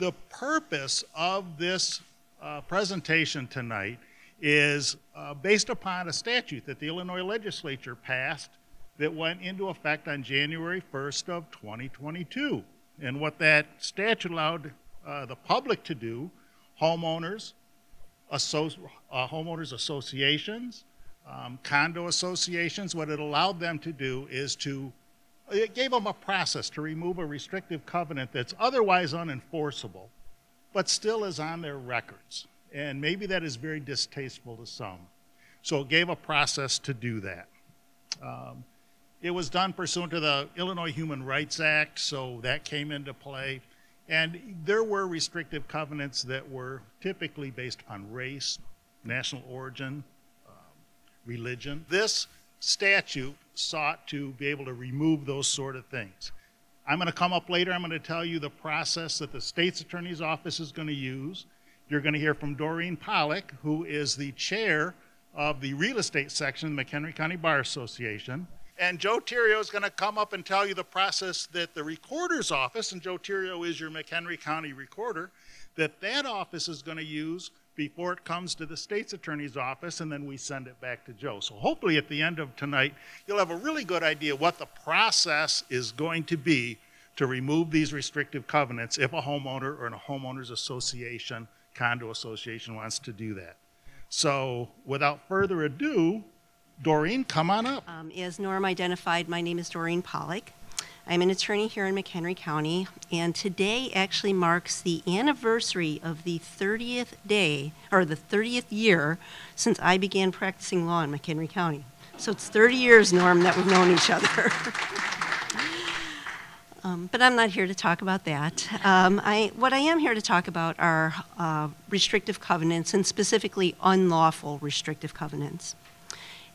The purpose of this presentation tonight is based upon a statute that the Illinois legislature passed that went into effect on January 1st of 2022. And what that statute allowed the public to do, homeowners, homeowners associations, condo associations, what it allowed them to do is it gave them a process to remove a restrictive covenant that's otherwise unenforceable, but still is on their records. And maybe that is very distasteful to some. So it gave a process to do that. It was done pursuant to the Illinois Human Rights Act, so that came into play. And there were restrictive covenants that were typically based upon race, national origin, religion. This statute sought to be able to remove those sort of things. I'm going to come up later, I'm going to tell you the process that the state's attorney's office is going to use. You're going to hear from Doreen Pollock, who is the chair of the real estate section of the McHenry County Bar Association. And Joe Theriault is going to come up and tell you the process that the recorder's office, and Joe Theriault is your McHenry County recorder, that office is going to use before it comes to the state's attorney's office, and then we send it back to Joe. So hopefully at the end of tonight, you'll have a really good idea what the process is going to be to remove these restrictive covenants if a homeowner or a homeowners association, condo association wants to do that. So without further ado, Doreen, come on up. As Norm identified, my name is Doreen Pollock. I'm an attorney here in McHenry County, and today actually marks the anniversary of the 30th day, or the 30th year, since I began practicing law in McHenry County. So it's 30 years, Norm, that we've known each other. But I'm not here to talk about that. What I am here to talk about are restrictive covenants, and specifically unlawful restrictive covenants.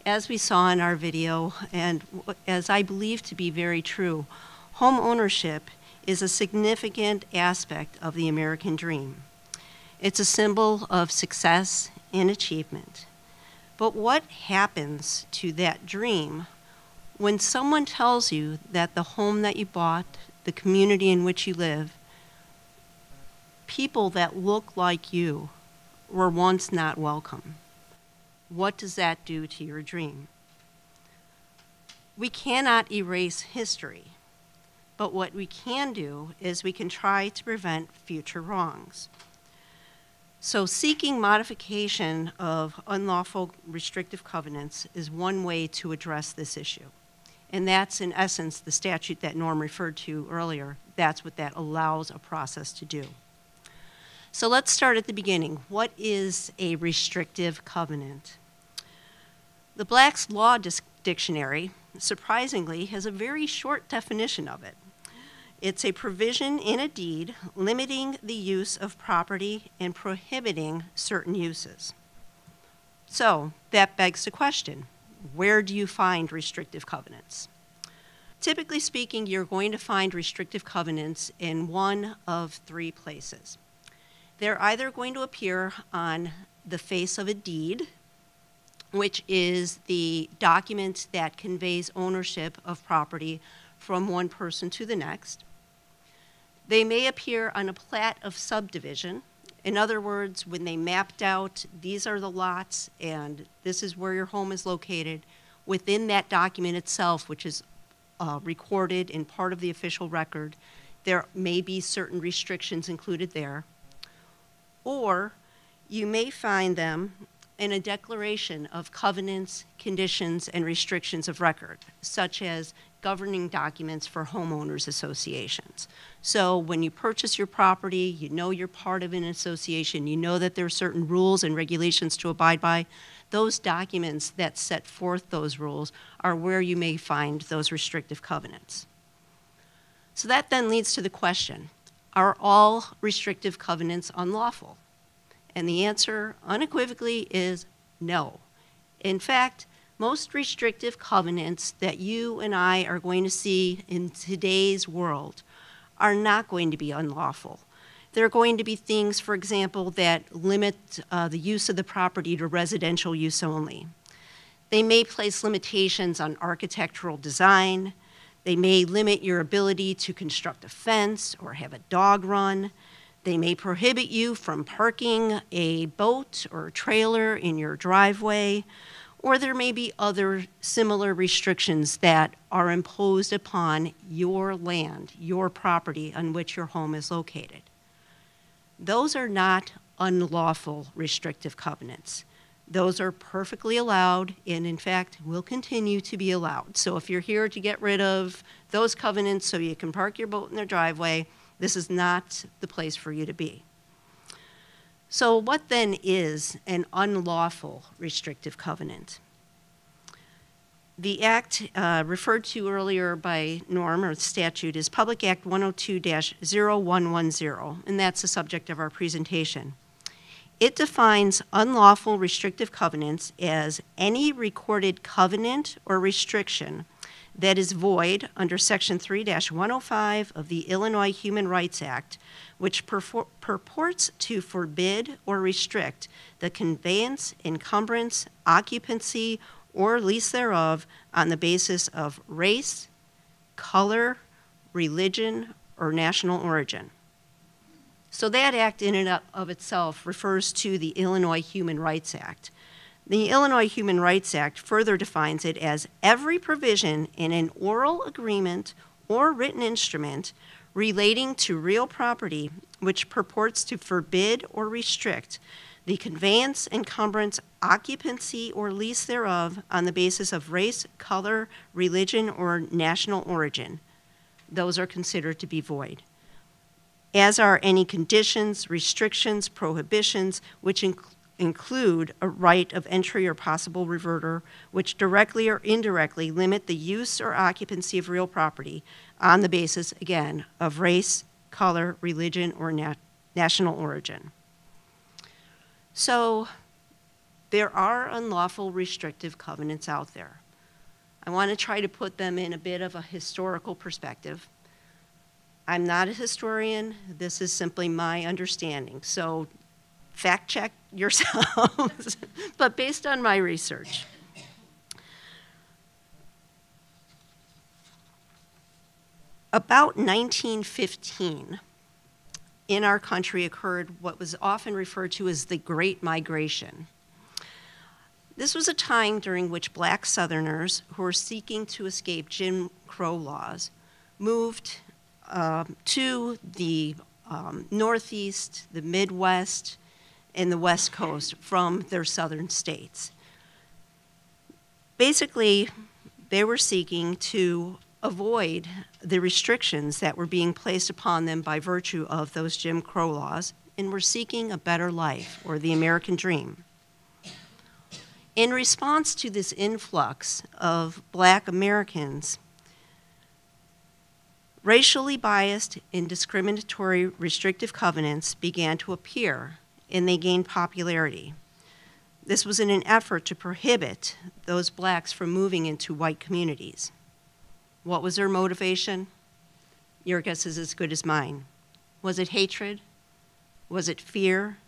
As we saw in our video, and as I believe to be very true, home ownership is a significant aspect of the American dream. It's a symbol of success and achievement. But what happens to that dream when someone tells you that the home that you bought, the community in which you live, people that look like you were once not welcome? What does that do to your dream? We cannot erase history, but what we can do is we can try to prevent future wrongs. So seeking modification of unlawful restrictive covenants is one way to address this issue. And that's in essence the statute that Norm referred to earlier. That's what that allows a process to do. So let's start at the beginning. What is a restrictive covenant? The Black's Law Dictionary, surprisingly, has a very short definition of it. It's a provision in a deed limiting the use of property and prohibiting certain uses. So that begs the question, where do you find restrictive covenants? Typically speaking, you're going to find restrictive covenants in one of three places. They're either going to appear on the face of a deed, which is the document that conveys ownership of property from one person to the next. They may appear on a plat of subdivision. In other words, when they mapped out, these are the lots and this is where your home is located, within that document itself, which is recorded in part of the official record, there may be certain restrictions included there. Or you may find them in a declaration of covenants, conditions, and restrictions of record, such as governing documents for homeowners associations. So when you purchase your property, you know you're part of an association, you know that there are certain rules and regulations to abide by. Those documents that set forth those rules are where you may find those restrictive covenants. So that then leads to the question, are all restrictive covenants unlawful? And the answer unequivocally is no. In fact, most restrictive covenants that you and I are going to see in today's world are not going to be unlawful. They're going to be things, for example, that limit the use of the property to residential use only. They may place limitations on architectural design. They may limit your ability to construct a fence or have a dog run. They may prohibit you from parking a boat or a trailer in your driveway, or there may be other similar restrictions that are imposed upon your land, your property on which your home is located. Those are not unlawful restrictive covenants. Those are perfectly allowed and, in fact, will continue to be allowed. So if you're here to get rid of those covenants so you can park your boat in their driveway, this is not the place for you to be. So what then is an unlawful restrictive covenant? The act referred to earlier by Norm, or statute, is Public Act 102-0110, and that's the subject of our presentation. It defines unlawful restrictive covenants as any recorded covenant or restriction that is void under Section 3-105 of the Illinois Human Rights Act, which purports to forbid or restrict the conveyance, encumbrance, occupancy, or lease thereof on the basis of race, color, religion, or national origin. So that act in and of itself refers to the Illinois Human Rights Act. The Illinois Human Rights Act further defines it as every provision in an oral agreement or written instrument relating to real property which purports to forbid or restrict the conveyance, encumbrance, occupancy, or lease thereof on the basis of race, color, religion, or national origin. Those are considered to be void, as are any conditions, restrictions, prohibitions, which include a right of entry or possible reverter, which directly or indirectly limit the use or occupancy of real property on the basis, again, of race, color, religion, or national origin. So there are unlawful restrictive covenants out there. I want to try to put them in a bit of a historical perspective. I'm not a historian. This is simply my understanding. So fact check yourselves, but based on my research. About 1915, in our country occurred what was often referred to as the Great Migration. This was a time during which black Southerners who were seeking to escape Jim Crow laws moved to the Northeast, the Midwest, and the West Coast from their southern states. Basically, they were seeking to avoid the restrictions that were being placed upon them by virtue of those Jim Crow laws, and were seeking a better life, or the American dream. In response to this influx of black Americans, racially biased and discriminatory restrictive covenants began to appear, and they gained popularity. This was in an effort to prohibit those blacks from moving into white communities. What was their motivation? Your guess is as good as mine. Was it hatred? Was it fear?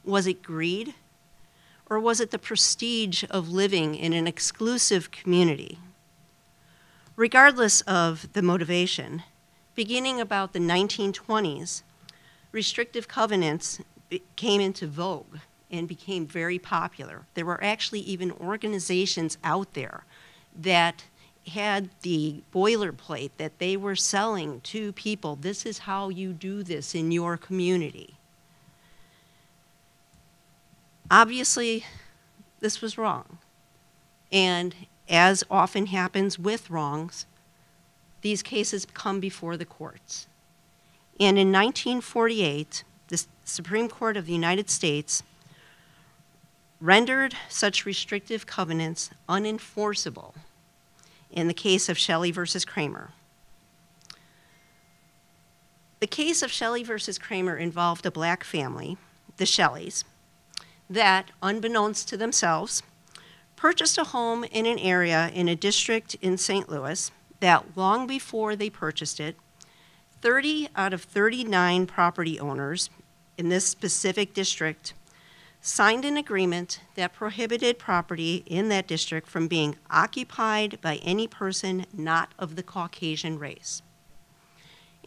Was it greed? Or was it the prestige of living in an exclusive community? Regardless of the motivation, beginning about the 1920s, restrictive covenants came into vogue and became very popular. There were actually even organizations out there that had the boilerplate that they were selling to people. This is how you do this in your community. Obviously, this was wrong. And as often happens with wrongs, these cases come before the courts. And in 1948, the Supreme Court of the United States rendered such restrictive covenants unenforceable in the case of Shelley versus Kramer. The case of Shelley versus Kramer involved a black family, the Shelleys, that, unbeknownst to themselves, purchased a home in an area in a district in St. Louis that long before they purchased it, 30 out of 39 property owners in this specific district signed an agreement that prohibited property in that district from being occupied by any person not of the Caucasian race.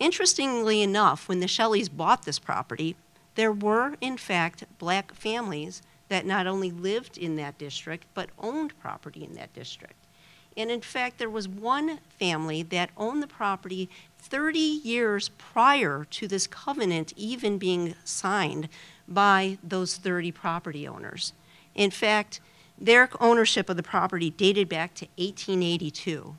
Interestingly enough, when the Shelleys bought this property, there were, in fact, black families that not only lived in that district, but owned property in that district. And in fact, there was one family that owned the property 30 years prior to this covenant even being signed by those 30 property owners. In fact, their ownership of the property dated back to 1882.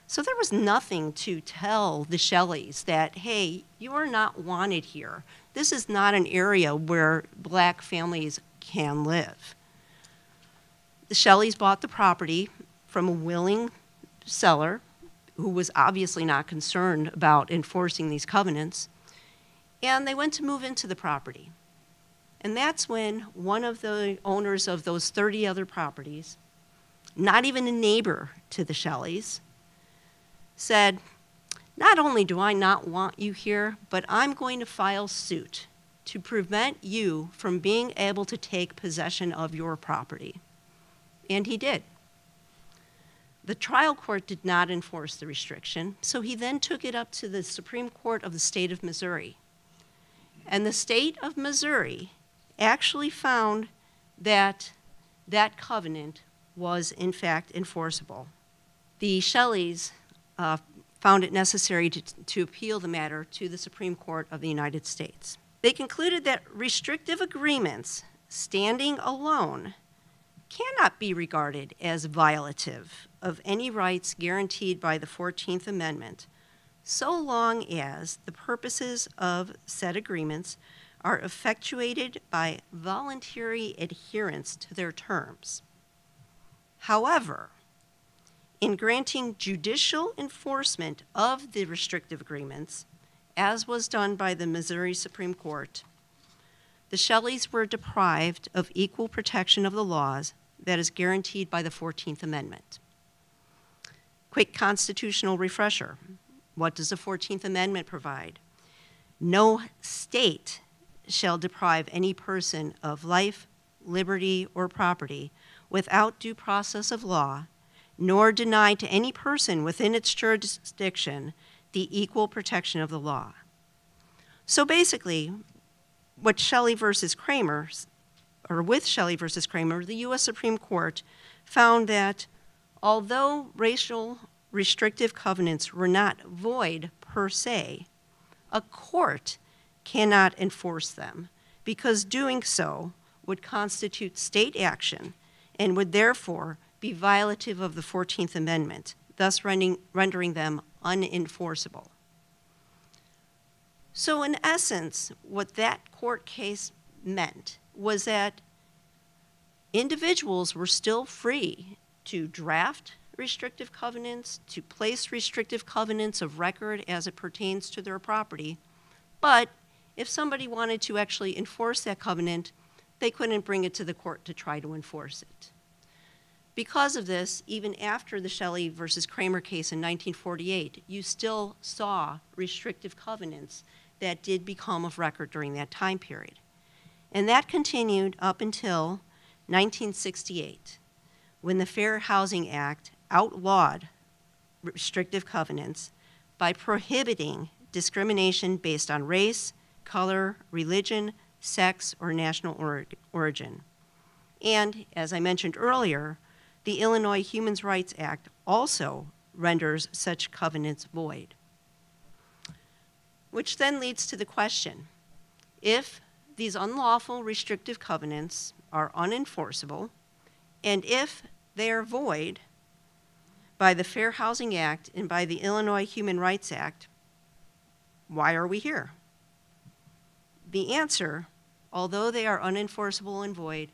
So there was nothing to tell the Shelleys that, hey, you are not wanted here. This is not an area where black families can live. The Shelleys bought the property from a willing seller who was obviously not concerned about enforcing these covenants, and they went to move into the property. And that's when one of the owners of those 30 other properties, not even a neighbor to the Shelleys, said, not only do I not want you here, but I'm going to file suit to prevent you from being able to take possession of your property. And he did. The trial court did not enforce the restriction, so he then took it up to the Supreme Court of the state of Missouri. And the state of Missouri actually found that that covenant was in fact enforceable. The Shelleys found it necessary to appeal the matter to the Supreme Court of the United States. They concluded that restrictive agreements standing alone cannot be regarded as violative of any rights guaranteed by the 14th Amendment, so long as the purposes of said agreements are effectuated by voluntary adherence to their terms. However, in granting judicial enforcement of the restrictive agreements, as was done by the Missouri Supreme Court, the Shelleys were deprived of equal protection of the laws that is guaranteed by the 14th Amendment. Quick constitutional refresher. What does the 14th Amendment provide? No state shall deprive any person of life, liberty, or property without due process of law, nor deny to any person within its jurisdiction the equal protection of the law. So basically, what Shelley versus Kramer, or with Shelley versus Kramer, the U.S. Supreme Court found that although racial restrictive covenants were not void per se, a court cannot enforce them because doing so would constitute state action and would therefore be violative of the 14th Amendment, thus rendering them unenforceable. So in essence, what that court case meant was that individuals were still free to draft restrictive covenants, to place restrictive covenants of record as it pertains to their property, but if somebody wanted to actually enforce that covenant, they couldn't bring it to the court to try to enforce it. Because of this, even after the Shelley versus Kramer case in 1948, you still saw restrictive covenants that did become of record during that time period. And that continued up until 1968, when the Fair Housing Act outlawed restrictive covenants by prohibiting discrimination based on race, color, religion, sex, or national origin. And, as I mentioned earlier, the Illinois Human Rights Act also renders such covenants void. Which then leads to the question, if these unlawful restrictive covenants are unenforceable, and if they are void by the Fair Housing Act and by the Illinois Human Rights Act, why are we here? The answer, although they are unenforceable and void,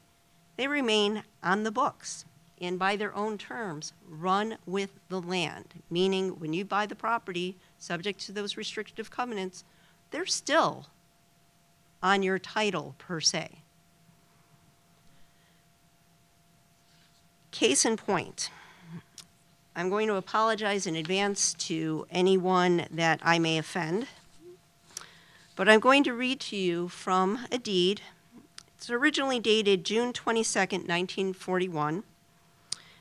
they remain on the books and by their own terms run with the land, meaning when you buy the property subject to those restrictive covenants, they're still on your title per se. Case in point, I'm going to apologize in advance to anyone that I may offend, but I'm going to read to you from a deed. It's originally dated June 22nd, 1941.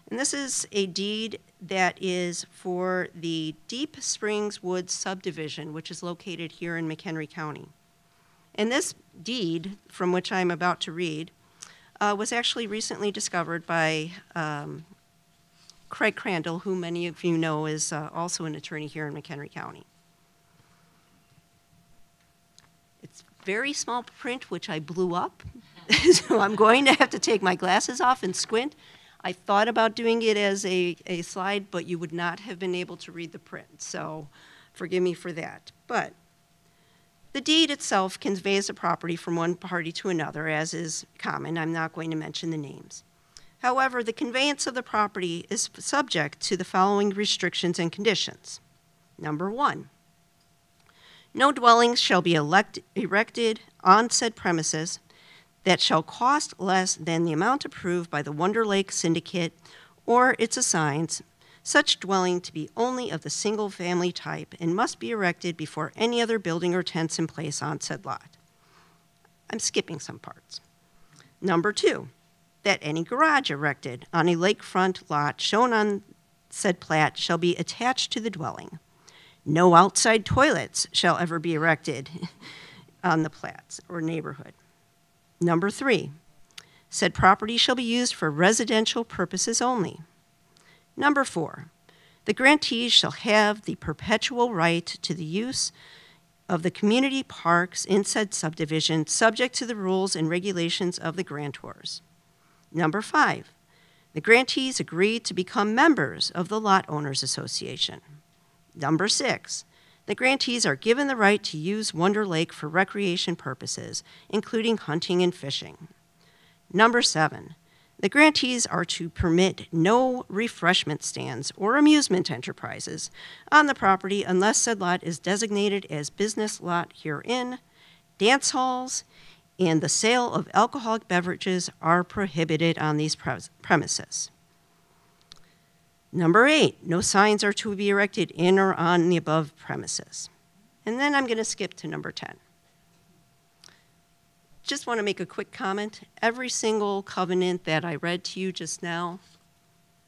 And this is a deed that is for the Deep Springs Woods subdivision, which is located here in McHenry County. And this deed, from which I'm about to read, was actually recently discovered by Craig Crandall, who many of you know is also an attorney here in McHenry County. It's very small print, which I blew up, so I'm going to have to take my glasses off and squint. I thought about doing it as a slide, but you would not have been able to read the print, so forgive me for that. But the deed itself conveys the property from one party to another, as is common. I'm not going to mention the names. However, the conveyance of the property is subject to the following restrictions and conditions. Number 1, no dwellings shall be erected on said premises that shall cost less than the amount approved by the Wonder Lake Syndicate or its assigns, such dwelling to be only of the single-family type and must be erected before any other building or tents in place on said lot. I'm skipping some parts. Number 2, that any garage erected on a lakefront lot shown on said plat shall be attached to the dwelling. No outside toilets shall ever be erected on the plats or neighborhood. Number 3, said property shall be used for residential purposes only. Number 4, the grantees shall have the perpetual right to the use of the community parks in said subdivision, subject to the rules and regulations of the grantors. Number 5, the grantees agree to become members of the Lot Owners Association. Number 6, the grantees are given the right to use Wonder Lake for recreation purposes, including hunting and fishing. Number 7, the grantees are to permit no refreshment stands or amusement enterprises on the property unless said lot is designated as business lot herein. Dance halls and the sale of alcoholic beverages are prohibited on these premises. Number 8, no signs are to be erected in or on the above premises. And then I'm going to skip to number 10. Just want to make a quick comment. Every single covenant that I read to you just now,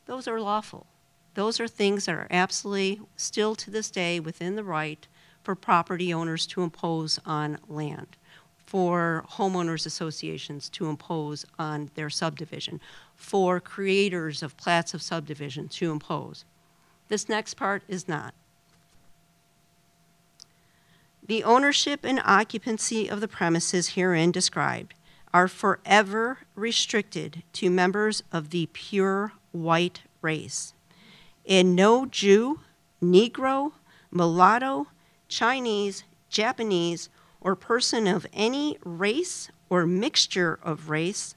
those are lawful. Those are things that are absolutely still to this day within the right for property owners to impose on land, for homeowners associations to impose on their subdivision, for creators of plats of subdivision to impose. This next part is not. The ownership and occupancy of the premises herein described are forever restricted to members of the pure white race, and no Jew, Negro, mulatto, Chinese, Japanese, or person of any race or mixture of race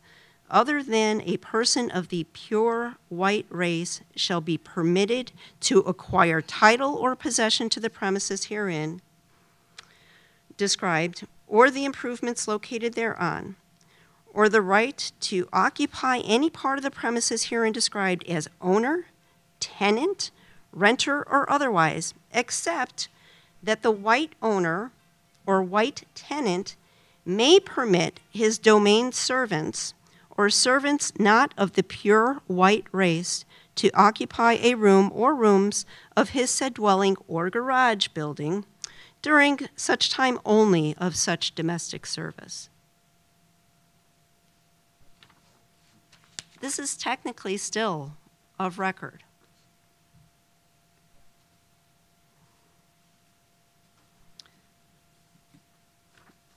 other than a person of the pure white race shall be permitted to acquire title or possession to the premises herein described, or the improvements located thereon, or the right to occupy any part of the premises herein described as owner, tenant, renter, or otherwise, except that the white owner or white tenant may permit his domain servants or servants not of the pure white race to occupy a room or rooms of his said dwelling or garage building during such time only of such domestic service. This is technically still of record.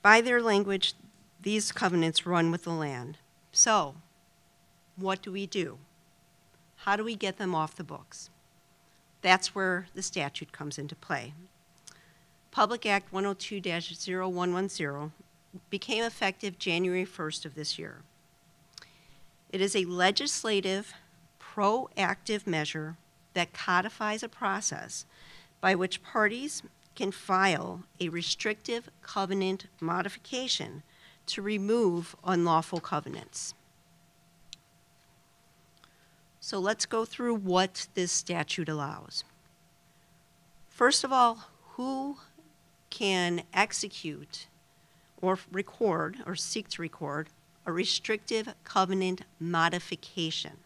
By their language, these covenants run with the land. So, what do we do? How do we get them off the books? That's where the statute comes into play. Public Act 102-0110 became effective January 1st of this year. It is a legislative, proactive measure that codifies a process by which parties can file a restrictive covenant modification to remove unlawful covenants. So let's go through what this statute allows. First of all, who can execute or record or seek to record a restrictive covenant modification?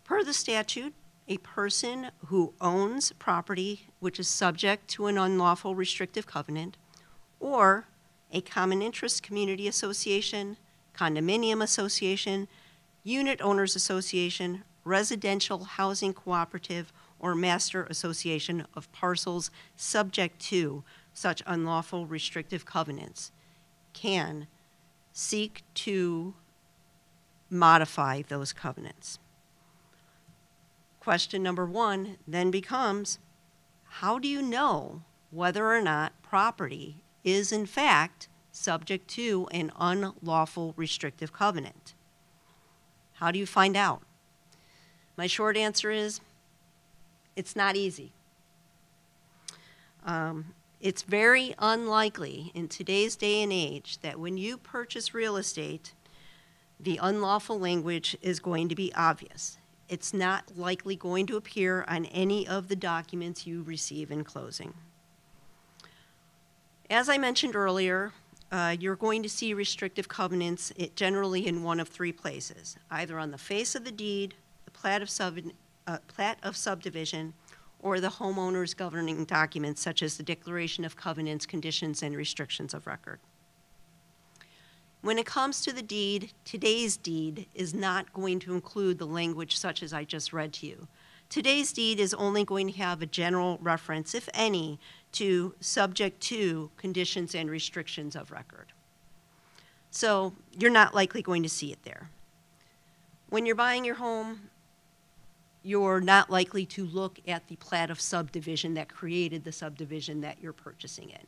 Per the statute, a person who owns property which is subject to an unlawful restrictive covenant, or a common interest community association, condominium association, unit owners association, residential housing cooperative, or master association of parcels subject to such unlawful restrictive covenants can seek to modify those covenants. Question number one then becomes, how do you know whether or not property is in fact subject to an unlawful restrictive covenant? How do you find out? My short answer is, it's not easy. It's very unlikely in today's day and age that when you purchase real estate, the unlawful language is going to be obvious. It's not likely going to appear on any of the documents you receive in closing. As I mentioned earlier, you're going to see restrictive covenants generally in one of three places, either on the face of the deed, the plat of subdivision, or the homeowner's governing documents such as the Declaration of Covenants, Conditions, and Restrictions of Record. When it comes to the deed, today's deed is not going to include the language such as I just read to you. Today's deed is only going to have a general reference, if any, to subject to conditions and restrictions of record. So you're not likely going to see it there. When you're buying your home, you're not likely to look at the plat of subdivision that created the subdivision that you're purchasing in.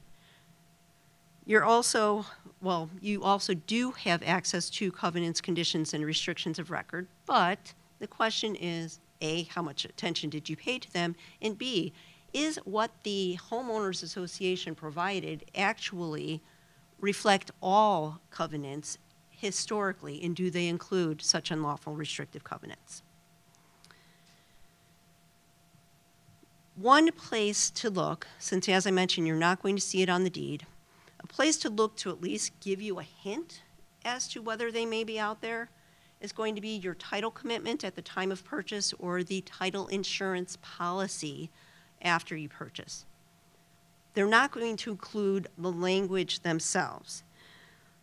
You also do have access to covenants, conditions, and restrictions of record, but the question is, A, how much attention did you pay to them, and B, is what the homeowners association provided actually reflect all covenants historically, and do they include such unlawful restrictive covenants? One place to look, since as I mentioned, you're not going to see it on the deed, a place to look to at least give you a hint as to whether they may be out there is going to be your title commitment at the time of purchase or the title insurance policy after you purchase. They're not going to include the language themselves.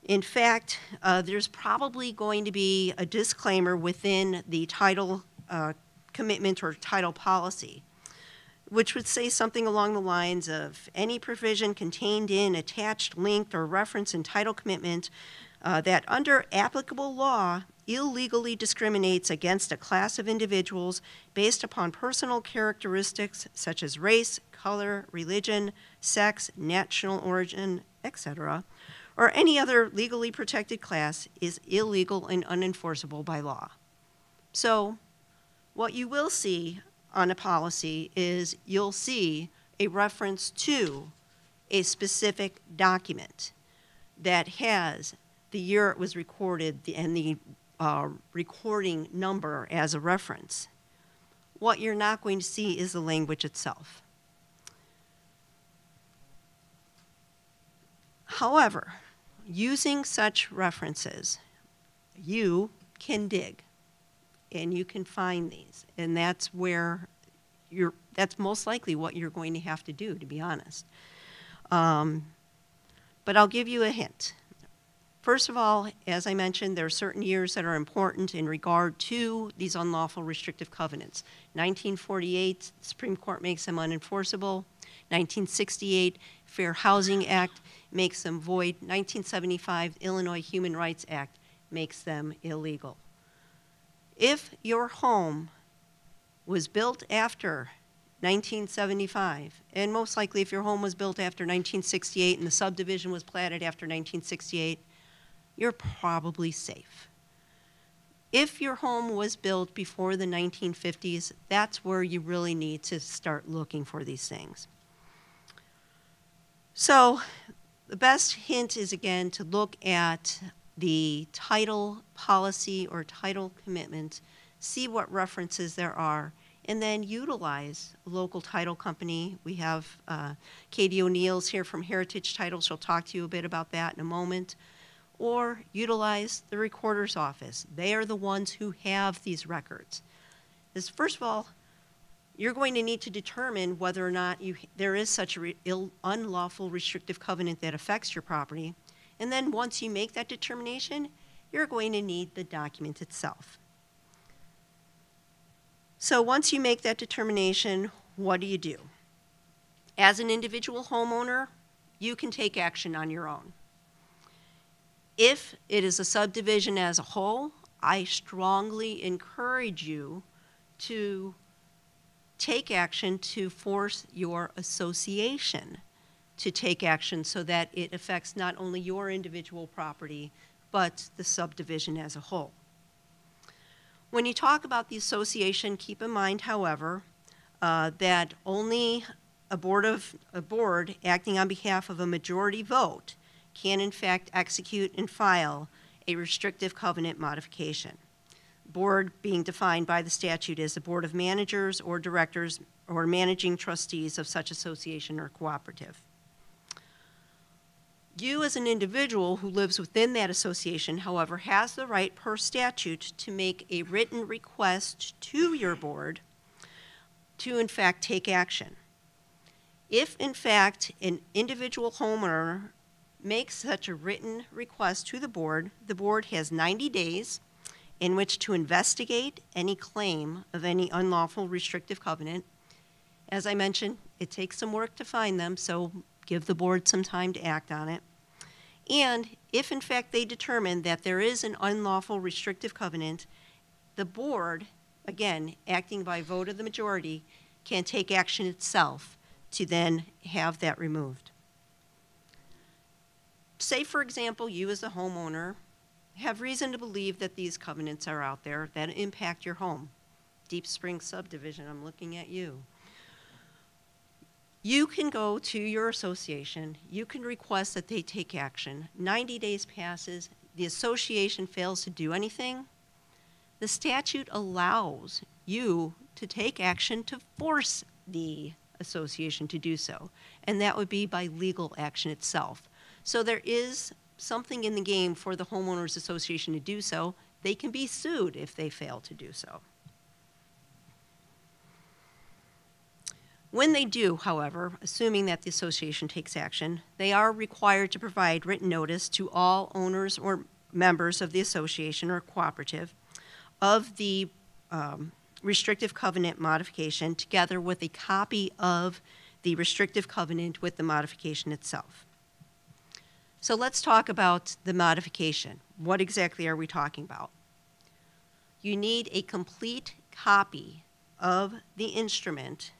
In fact, there's probably going to be a disclaimer within the title commitment or title policy, which would say something along the lines of any provision contained in, attached, linked, or referenced in title commitment that under applicable law illegally discriminates against a class of individuals based upon personal characteristics such as race, color, religion, sex, national origin, etc., or any other legally protected class is illegal and unenforceable by law. So what you will see on a policy is you'll see a reference to a specific document that has the year it was recorded and the recording number as a reference. What you're not going to see is the language itself. However, using such references, you can dig and you can find these, and that's where that's most likely what you're going to have to do, to be honest. But I'll give you a hint. First of all, as I mentioned, there are certain years that are important in regard to these unlawful restrictive covenants. 1948, the Supreme Court makes them unenforceable. 1968, Fair Housing Act makes them void. 1975, Illinois Human Rights Act makes them illegal. If your home was built after 1975, and most likely if your home was built after 1968 and the subdivision was platted after 1968, you're probably safe. If your home was built before the 1950s, that's where you really need to start looking for these things. So the best hint is, again, to look at the title policy or title commitment, see what references there are, and then utilize a local title company. We have Katie O'Neill's here from Heritage Title. She'll talk to you a bit about that in a moment. Or utilize the recorder's office. They are the ones who have these records. is, first of all, you're going to need to determine whether or not there is such an unlawful restrictive covenant that affects your property. And then once you make that determination, you're going to need the document itself. So once you make that determination, what do? As an individual homeowner, you can take action on your own. If it is a subdivision as a whole, I strongly encourage you to take action to force your association to take action so that it affects not only your individual property, but the subdivision as a whole. When you talk about the association, keep in mind, however, that only a board acting on behalf of a majority vote can in fact execute and file a restrictive covenant modification. Board being defined by the statute as the board of managers or directors or managing trustees of such association or cooperative. You as an individual who lives within that association, however, has the right per statute to make a written request to your board to in fact take action. If in fact an individual homeowner makes such a written request to the board has 90 days in which to investigate any claim of any unlawful restrictive covenant. As I mentioned, it takes some work to find them, so give the board some time to act on it. And if in fact they determine that there is an unlawful restrictive covenant, the board, again, acting by vote of the majority, can take action itself to then have that removed. Say, for example, you as a homeowner have reason to believe that these covenants are out there that impact your home. Deep Spring subdivision, I'm looking at you. You can go to your association, you can request that they take action. 90 days passes, the association fails to do anything. The statute allows you to take action to force the association to do so, and that would be by legal action itself. So there is something in the game for the homeowners association to do so. They can be sued if they fail to do so. When they do, however, assuming that the association takes action, they are required to provide written notice to all owners or members of the association or cooperative of the restrictive covenant modification together with a copy of the restrictive covenant with the modification itself. So let's talk about the modification. What exactly are we talking about? You need a complete copy of the instrument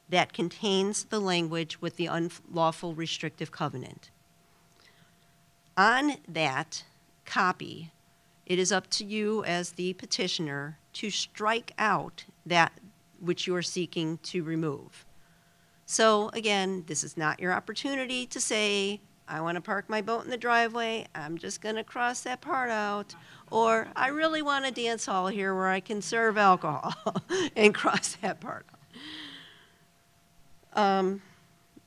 that contains the language with the unlawful restrictive covenant. On that copy, it is up to you as the petitioner to strike out that which you are seeking to remove. So again, this is not your opportunity to say, I want to park my boat in the driveway, I'm just going to cross that part out, or I really want a dance hall here where I can serve alcohol and cross that part out.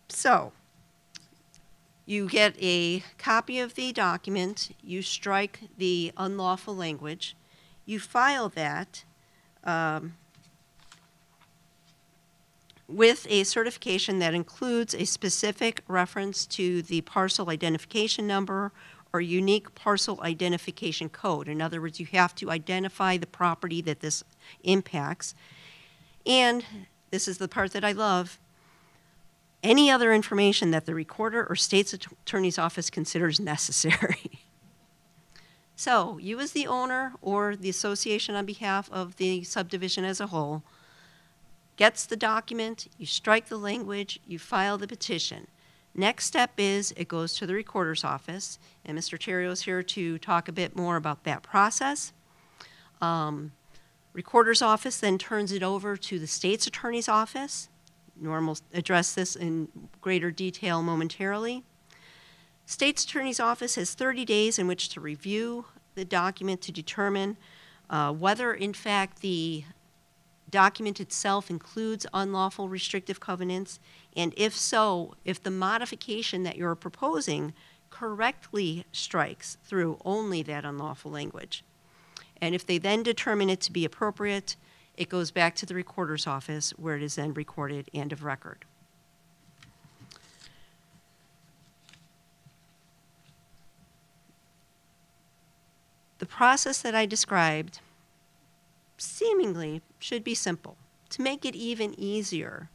So you get a copy of the document, you strike the unlawful language, you file that with a certification that includes a specific reference to the parcel identification number or unique parcel identification code. In other words, you have to identify the property that this impacts. And this is the part that I love, any other information that the recorder or state's attorney's office considers necessary. So you as the owner or the association on behalf of the subdivision as a whole gets the document, you strike the language, you file the petition. Next step is it goes to the recorder's office, and Mr. Terrio is here to talk a bit more about that process. Recorder's office then turns it over to the state's attorney's office. Norm will address this in greater detail momentarily. State's attorney's office has 30 days in which to review the document to determine whether in fact the document itself includes unlawful restrictive covenants, and if so, if the modification that you're proposing correctly strikes through only that unlawful language. And if they then determine it to be appropriate, it goes back to the recorder's office where it is then recorded and of record. The process that I described seemingly should be simple. To make it even easier,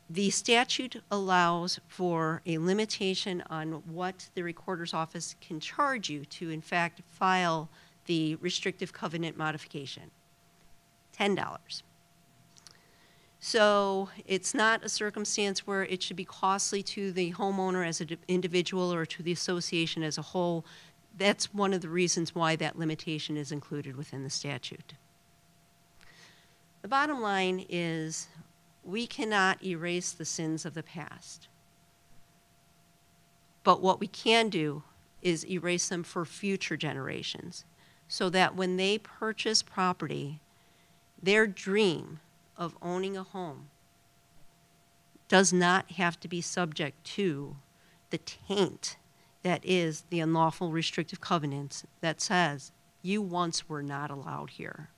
the statute allows for a limitation on what the recorder's office can charge you to, in fact, file the restrictive covenant modification. $10. So it's not a circumstance where it should be costly to the homeowner as an individual or to the association as a whole. That's one of the reasons why that limitation is included within the statute. The bottom line is we cannot erase the sins of the past. But what we can do is erase them for future generations so that when they purchase property, their dream of owning a home does not have to be subject to the taint that is the unlawful restrictive covenants that says you once were not allowed here.